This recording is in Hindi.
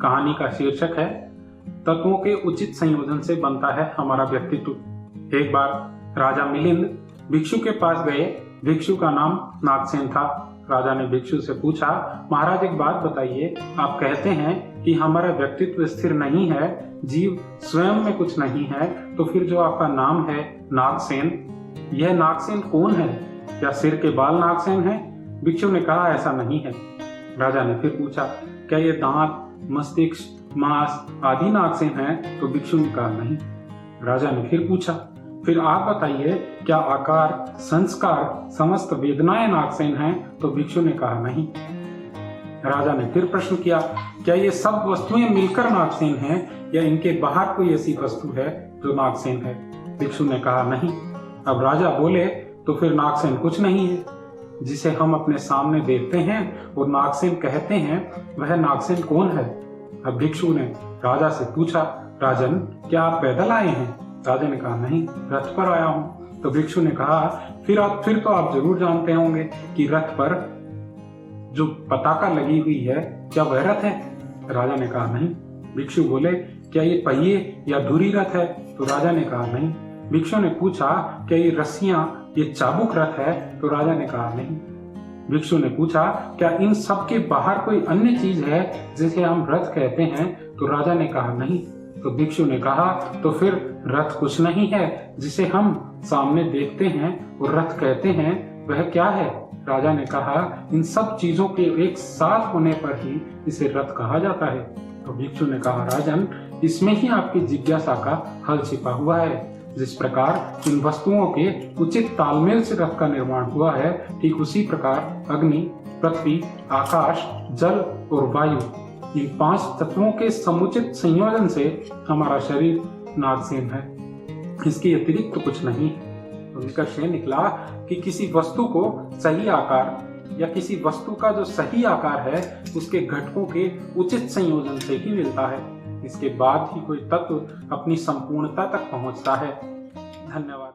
कहानी का शीर्षक है तत्वों के उचित संयोजन से बनता है हमारा व्यक्तित्व। एक बार राजा मिलिंद भिक्षु के पास गए। भिक्षु का नाम नागसेन था। राजा ने भिक्षु से पूछा, महाराज एक बात बताइए, आप कहते हैं कि हमारा व्यक्तित्व स्थिर नहीं है, जीव स्वयं में कुछ नहीं है, तो फिर जो आपका नाम है नागसेन, यह नागसेन कौन है? क्या सिर के बाल नागसेन है? भिक्षु ने कहा, ऐसा नहीं है। राजा ने फिर पूछा, क्या ये दांत, मस्तिष्क, मांस आदि नागसेन है? तो भिक्षु ने कहा नहीं। राजा ने फिर पूछा, फिर आप बताइए, क्या आकार, संस्कार, समस्त वेदनाएं नागसेन हैं? तो भिक्षु ने कहा नहीं। राजा ने फिर प्रश्न किया, क्या ये सब वस्तुएं मिलकर नागसेन हैं या इनके बाहर कोई ऐसी वस्तु है जो नागसेन है? भिक्षु ने कहा नहीं। अब राजा बोले, तो फिर नागसेन कुछ नहीं है। जिसे हम अपने सामने देखते हैं और नागसेन कहते हैं, वह नागसेन कौन है? अब भिक्षु ने राजा से पूछा, राजन क्या आप पैदल आए हैं? राजा ने कहा नहीं, रथ पर आया हूं। तो भिक्षु ने कहा, फिर तो आप जरूर जानते होंगे कि रथ पर जो पताका लगी हुई है, क्या वह रथ है? राजा ने कहा नहीं। भिक्षु बोले, क्या ये पहिए या धुरी रथ है? तो राजा ने कहा नहीं। भिक्षु ने पूछा, क्या ये रस्सियां, ये चाबुक रथ है? तो राजा ने कहा नहीं। भिक्षु ने पूछा, क्या इन सब के बाहर कोई अन्य चीज है जिसे हम रथ कहते हैं? तो राजा ने कहा नहीं। तो भिक्षु ने कहा, तो फिर रथ कुछ नहीं है जिसे हम सामने देखते हैं और रथ कहते हैं, वह क्या है? राजा ने कहा, इन सब चीजों के एक साथ होने पर ही इसे रथ कहा जाता है। तो भिक्षु ने कहा, राजन इसमें ही आपकी जिज्ञासा का हल छिपा हुआ है। जिस प्रकार इन वस्तुओं के उचित तालमेल से रथ का निर्माण हुआ है, ठीक उसी प्रकार अग्नि, पृथ्वी, आकाश, जल और वायु, इन 5 तत्वों के समुचित संयोजन से हमारा शरीर नागसेन है। इसके अतिरिक्त तो कुछ नहीं। तो निष्कर्ष ये निकला कि किसी वस्तु को सही आकार या किसी वस्तु का जो सही आकार है, उसके घटकों के उचित संयोजन से ही मिलता है। इसके बाद ही कोई तत्व अपनी संपूर्णता तक पहुंचता है। धन्यवाद।